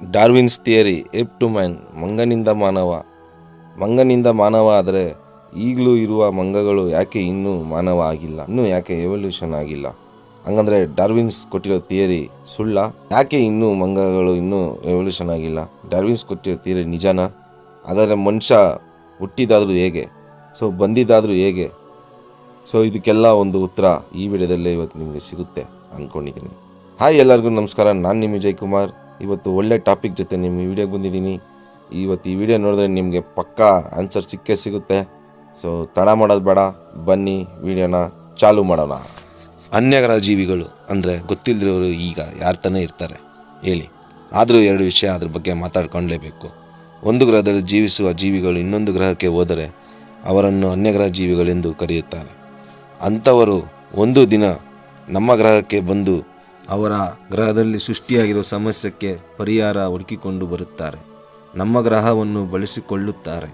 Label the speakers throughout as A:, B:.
A: Darwin's theory ape to man, ಮಂಗನಿಂದ ಮಾನವ ಆದರೆ ಈಗಲೂ ಇರುವ ಮಂಗಗಳು ಯಾಕೆ ಇನ್ನೂ ಮಾನವ ಆಗಿಲ್ಲ, ಇನ್ನೂ ಯಾಕೆ ಎವಲ್ಯೂಷನ್ ಆಗಿಲ್ಲ? ಹಂಗಂದ್ರೆ ಡಾರ್ವಿನ್ಸ್ ಕೊಟ್ಟಿರೋ ಥಿಯರಿ ಸುಳ್ಳ? ಯಾಕೆ ಇನ್ನೂ ಮಂಗಗಳು ಇನ್ನೂ ಎವಲ್ಯೂಷನ್ ಆಗಿಲ್ಲ? ಡಾರ್ವಿನ್ಸ್ ಕೊಟ್ಟಿರೋ ಥಿಯರಿ ನಿಜನಾ? ಹಾಗಾದರೆ ಮನುಷ್ಯ ಹುಟ್ಟಿದಾದರೂ ಹೇಗೆ? ಸೊ ಬಂದಿದ್ದಾದರೂ ಹೇಗೆ? ಸೊ ಇದಕ್ಕೆಲ್ಲ ಒಂದು ಉತ್ತರ ಈ ವಿಡಿಯೋದಲ್ಲೇ ಇವತ್ತು ನಿಮಗೆ ಸಿಗುತ್ತೆ ಅಂದ್ಕೊಂಡಿದ್ದೀನಿ. ಹಾಯ್, ಎಲ್ಲರಿಗೂ ನಮಸ್ಕಾರ. ನಾನು ನಿಮ್ಮ ವಿಜಯ್ ಕುಮಾರ್. ಇವತ್ತು ಒಳ್ಳೆ ಟಾಪಿಕ್ ಜೊತೆ ನಿಮ್ಮ ವಿಡಿಯೋಗೆ ಬಂದಿದ್ದೀನಿ. ಇವತ್ತು ಈ ವಿಡಿಯೋ ನೋಡಿದ್ರೆ ನಿಮಗೆ ಪಕ್ಕಾ ಆನ್ಸರ್ ಸಿಗುತ್ತೆ. ಸೊ ತಡ ಮಾಡೋದು ಬೇಡ, ಬನ್ನಿ ವಿಡಿಯೋನ ಚಾಲು ಮಾಡೋಣ. ಅನ್ಯಗ್ರಹ ಜೀವಿಗಳು ಅಂದರೆ ಗೊತ್ತಿಲ್ಲದಿರೋರು ಈಗ ಯಾರು ತಾನೇ ಇರ್ತಾರೆ ಹೇಳಿ? ಆದರೂ ಎರಡು ವಿಷಯ ಅದ್ರ ಬಗ್ಗೆ ಮಾತಾಡ್ಕೊಳ್ಳೇಬೇಕು. ಒಂದು ಗ್ರಹದಲ್ಲಿ ಜೀವಿಸುವ ಜೀವಿಗಳು ಇನ್ನೊಂದು ಗ್ರಹಕ್ಕೆ ಹೋದರೆ ಅವರನ್ನು ಅನ್ಯಗ್ರಹ ಜೀವಿಗಳೆಂದು ಕರೆಯುತ್ತಾರೆ. ಅಂಥವರು ಒಂದು ದಿನ ನಮ್ಮ ಗ್ರಹಕ್ಕೆ ಬಂದು ಅವರ ಗ್ರಹದಲ್ಲಿ ಸೃಷ್ಟಿಯಾಗಿರೋ ಸಮಸ್ಯೆಗೆ ಪರಿಹಾರ ಹುಡುಕಿಕೊಂಡು ಬರುತ್ತಾರೆ. ನಮ್ಮ ಗ್ರಹವನ್ನು ಬಳಸಿಕೊಳ್ಳುತ್ತಾರೆ,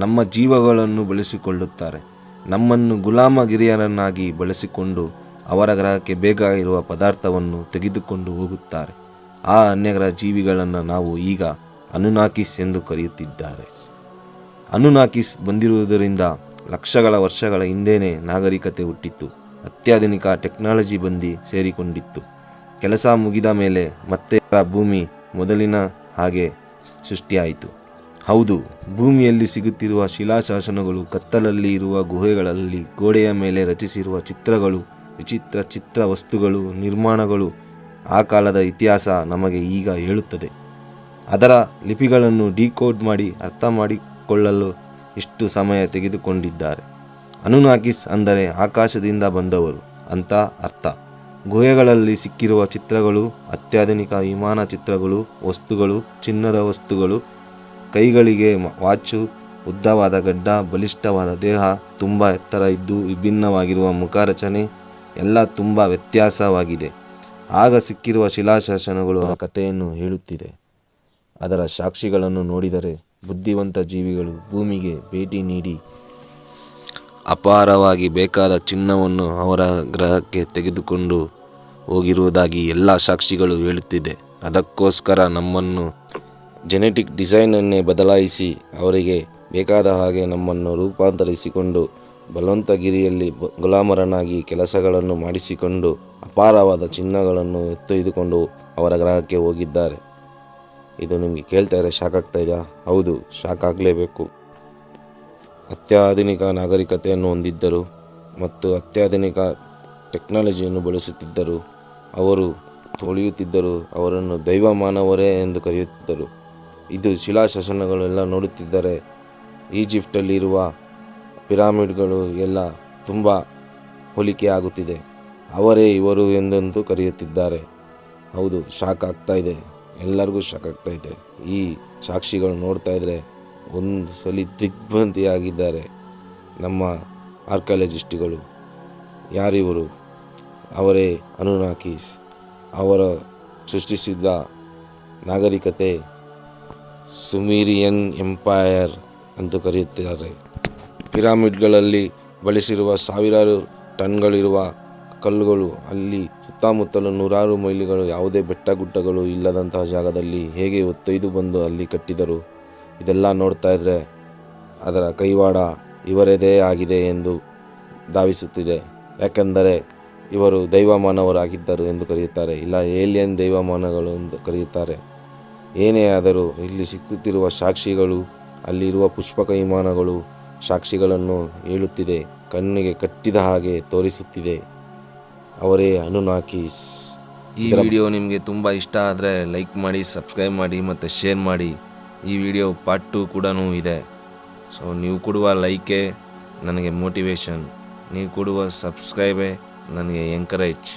A: ನಮ್ಮ ಜೀವಗಳನ್ನು ಬಳಸಿಕೊಳ್ಳುತ್ತಾರೆ, ನಮ್ಮನ್ನು ಗುಲಾಮಗಿರಿಯರನ್ನಾಗಿ ಬಳಸಿಕೊಂಡು ಅವರ ಗ್ರಹಕ್ಕೆ ಬೇಕಾಗಿರುವ ಪದಾರ್ಥವನ್ನು ತೆಗೆದುಕೊಂಡು ಹೋಗುತ್ತಾರೆ. ಆ ಅನ್ಯಗ್ರಹ ಜೀವಿಗಳನ್ನು ನಾವು ಈಗ ಅನುನಾಕಿಸ್ ಎಂದು ಕರೆಯುತ್ತಿದ್ದಾರೆ. ಅನುನಾಕಿಸ್ ಬಂದಿರುವುದರಿಂದ ಲಕ್ಷಗಳ ವರ್ಷಗಳ ಹಿಂದೆಯೇ ನಾಗರಿಕತೆ ಹುಟ್ಟಿತ್ತು. ಅತ್ಯಾಧುನಿಕ ಟೆಕ್ನಾಲಜಿ ಬಂದು ಸೇರಿಕೊಂಡಿತ್ತು. ಕೆಲಸ ಮುಗಿದ ಮೇಲೆ ಮತ್ತೆ ಭೂಮಿ ಮೊದಲಿನ ಹಾಗೆ ಸೃಷ್ಟಿಯಾಯಿತು. ಹೌದು, ಭೂಮಿಯಲ್ಲಿ ಸಿಗುತ್ತಿರುವ ಶಿಲಾಶಾಸನಗಳು, ಕತ್ತಲಲ್ಲಿ ಇರುವ ಗುಹೆಗಳಲ್ಲಿ ಗೋಡೆಯ ಮೇಲೆ ರಚಿಸಿರುವ ಚಿತ್ರಗಳು, ವಿಚಿತ್ರ ಚಿತ್ರ ವಸ್ತುಗಳು, ನಿರ್ಮಾಣಗಳು ಆ ಕಾಲದ ಇತಿಹಾಸ ನಮಗೆ ಈಗ ಹೇಳುತ್ತದೆ. ಅದರ ಲಿಪಿಗಳನ್ನು ಡಿಕೋಡ್ ಮಾಡಿ ಅರ್ಥ ಮಾಡಿಕೊಳ್ಳಲು ಇಷ್ಟು ಸಮಯ ತೆಗೆದುಕೊಂಡಿದ್ದಾರೆ. ಅನುನಾಕಿಸ್ ಅಂದರೆ ಆಕಾಶದಿಂದ ಬಂದವರು ಅಂತ ಅರ್ಥ. ಗುಹೆಗಳಲ್ಲಿ ಸಿಕ್ಕಿರುವ ಚಿತ್ರಗಳು, ಅತ್ಯಾಧುನಿಕ ವಿಮಾನ ಚಿತ್ರಗಳು, ವಸ್ತುಗಳು, ಚಿನ್ನದ ವಸ್ತುಗಳು, ಕೈಗಳಿಗೆ ವಾಚು, ಉದ್ದವಾದ ಗಡ್ಡ, ಬಲಿಷ್ಠವಾದ ದೇಹ, ತುಂಬ ಎತ್ತರ ಇದ್ದು ವಿಭಿನ್ನವಾಗಿರುವ ಮುಖರಚನೆ ಎಲ್ಲ ತುಂಬ ವ್ಯತ್ಯಾಸವಾಗಿದೆ. ಆಗ ಸಿಕ್ಕಿರುವ ಶಿಲಾಶಾಸನಗಳು ಆ ಕಥೆಯನ್ನು ಹೇಳುತ್ತಿದೆ. ಅದರ ಸಾಕ್ಷಿಗಳನ್ನು ನೋಡಿದರೆ ಬುದ್ಧಿವಂತ ಜೀವಿಗಳು ಭೂಮಿಗೆ ಭೇಟಿ ನೀಡಿ ಅಪಾರವಾಗಿ ಬೇಕಾದ ಚಿನ್ನವನ್ನು ಅವರ ಗ್ರಹಕ್ಕೆ ತೆಗೆದುಕೊಂಡು ಹೋಗಿರುವುದಾಗಿ ಎಲ್ಲ ಸಾಕ್ಷಿಗಳು ಹೇಳುತ್ತಿದೆ. ಅದಕ್ಕೋಸ್ಕರ ನಮ್ಮನ್ನು ಜೆನೆಟಿಕ್ ಡಿಸೈನನ್ನೇ ಬದಲಾಯಿಸಿ ಅವರಿಗೆ ಬೇಕಾದ ಹಾಗೆ ನಮ್ಮನ್ನು ರೂಪಾಂತರಿಸಿಕೊಂಡು ಬಲವಂತಗಿರಿಯಲ್ಲಿ ಗುಲಾಮರನಾಗಿ ಕೆಲಸಗಳನ್ನು ಮಾಡಿಸಿಕೊಂಡು ಅಪಾರವಾದ ಚಿನ್ನಗಳನ್ನು ಎತ್ತೊಯ್ದುಕೊಂಡು ಅವರ ಗ್ರಹಕ್ಕೆ ಹೋಗಿದ್ದಾರೆ. ಇದು ನಿಮಗೆ ಕೇಳ್ತಾ ಇದ್ರೆ ಶಾಕ್ ಆಗ್ತಾ ಇದೆಯಾ? ಹೌದು, ಶಾಕ್ ಆಗಲೇಬೇಕು. ಅತ್ಯಾಧುನಿಕ ನಾಗರಿಕತೆಯನ್ನು ಹೊಂದಿದ್ದರು ಮತ್ತು ಅತ್ಯಾಧುನಿಕ ಟೆಕ್ನಾಲಜಿಯನ್ನು ಬಳಸುತ್ತಿದ್ದರು. ಅವರು ತೊಳೆಯುತ್ತಿದ್ದರು. ಅವರನ್ನು ದೈವ ಮಾನವರೇ ಎಂದು ಕರೆಯುತ್ತಿದ್ದರು. ಇದು ಶಿಲಾಶಾಸನಗಳೆಲ್ಲ ನೋಡುತ್ತಿದ್ದರೆ ಈಜಿಪ್ಟಲ್ಲಿರುವ ಪಿರಾಮಿಡ್ಗಳು ಎಲ್ಲ ತುಂಬ ಹೋಲಿಕೆ ಆಗುತ್ತಿದೆ. ಅವರೇ ಇವರು ಎಂದಂತೂ ಕರೆಯುತ್ತಿದ್ದಾರೆ. ಹೌದು, ಶಾಕ್ ಆಗ್ತಾ ಇದೆ, ಎಲ್ಲರಿಗೂ ಶಾಕ್ ಆಗ್ತಾ ಇದೆ. ಈ ಸಾಕ್ಷಿಗಳು ನೋಡ್ತಾ ಇದ್ದರೆ ಒಂದು ಸಲ ದಿಗ್ಭ್ರಾಂತಿಯಾಗಿದ್ದಾರೆ ನಮ್ಮ ಆರ್ಕಿಯಾಲಜಿಸ್ಟ್ಗಳು. ಯಾರಿವರು? ಅವರೇ ಅನುನಾಕಿಸ್. ಅವರ ಸೃಷ್ಟಿಸಿದ ನಾಗರಿಕತೆ ಸುಮೇರಿಯನ್ ಎಂಪೈರ್ ಅಂತ ಕರೆಯುತ್ತಾರೆ. ಪಿರಾಮಿಡ್ಗಳಲ್ಲಿ ಬಳಸಿರುವ ಸಾವಿರಾರು ಟನ್ಗಳಿರುವ ಕಲ್ಲುಗಳು, ಅಲ್ಲಿ ಸುತ್ತಮುತ್ತಲು ನೂರಾರು ಮೈಲಿಗಳು, ಯಾವುದೇ ಬೆಟ್ಟ ಗುಡ್ಡಗಳು ಇಲ್ಲದಂತಹ ಜಾಗದಲ್ಲಿ ಹೇಗೆ ಹೊತ್ತೊಯ್ದು ಬಂದು ಅಲ್ಲಿ ಕಟ್ಟಿದರು? ಇದೆಲ್ಲ ನೋಡ್ತಾ ಇದ್ದರೆ ಅದರ ಕೈವಾಡ ಇವರದೇ ಆಗಿದೆ ಎಂದು ಧಾವಿಸುತ್ತಿದೆ. ಯಾಕೆಂದರೆ ಇವರು ದೈವ ಮಾನವರಾಗಿದ್ದರು ಎಂದು ಕರೆಯುತ್ತಾರೆ, ಇಲ್ಲ ಏಲಿಯನ್ ದೈವ ಮಾನವಗಳು ಎಂದು ಕರೆಯುತ್ತಾರೆ. ಏನೇ ಆದರೂ ಇಲ್ಲಿ ಸಿಕ್ಕುತ್ತಿರುವ ಸಾಕ್ಷಿಗಳು, ಅಲ್ಲಿರುವ ಪುಷ್ಪಕ ವಿಮಾನಗಳು ಸಾಕ್ಷಿಗಳನ್ನು ಹೇಳುತ್ತಿದೆ, ಕಣ್ಣಿಗೆ ಕಟ್ಟಿದ ಹಾಗೆ ತೋರಿಸುತ್ತಿದೆ. ಅವರೇ ಅನುನಾಕಿಸ್. ಈ ವಿಡಿಯೋ ನಿಮಗೆ ತುಂಬ ಇಷ್ಟ ಆದರೆ ಲೈಕ್ ಮಾಡಿ, ಸಬ್ಸ್ಕ್ರೈಬ್ ಮಾಡಿ ಮತ್ತು ಶೇರ್ ಮಾಡಿ. ಈ ವಿಡಿಯೋ ಪಾರ್ಟ್ 2 ಕೂಡ ಇದೆ. ಸೊ ನೀವು ಕೊಡುವ ಲೈಕೇ ನನಗೆ ಮೋಟಿವೇಶನ್, ನೀವು ಕೊಡುವ ಸಬ್ಸ್ಕ್ರೈಬೇ ನನಗೆ ಎಂಕರೇಜ್.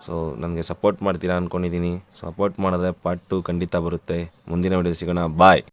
A: ಸೊ ನನಗೆ ಸಪೋರ್ಟ್ ಮಾಡ್ತೀರಾ ಅಂದ್ಕೊಂಡಿದ್ದೀನಿ. ಸಪೋರ್ಟ್ ಮಾಡಿದ್ರೆ ಪಾರ್ಟ್ 2 ಖಂಡಿತ ಬರುತ್ತೆ. ಮುಂದಿನ ವಿಡಿಯೋ ಸಿಗೋಣ. ಬಾಯ್.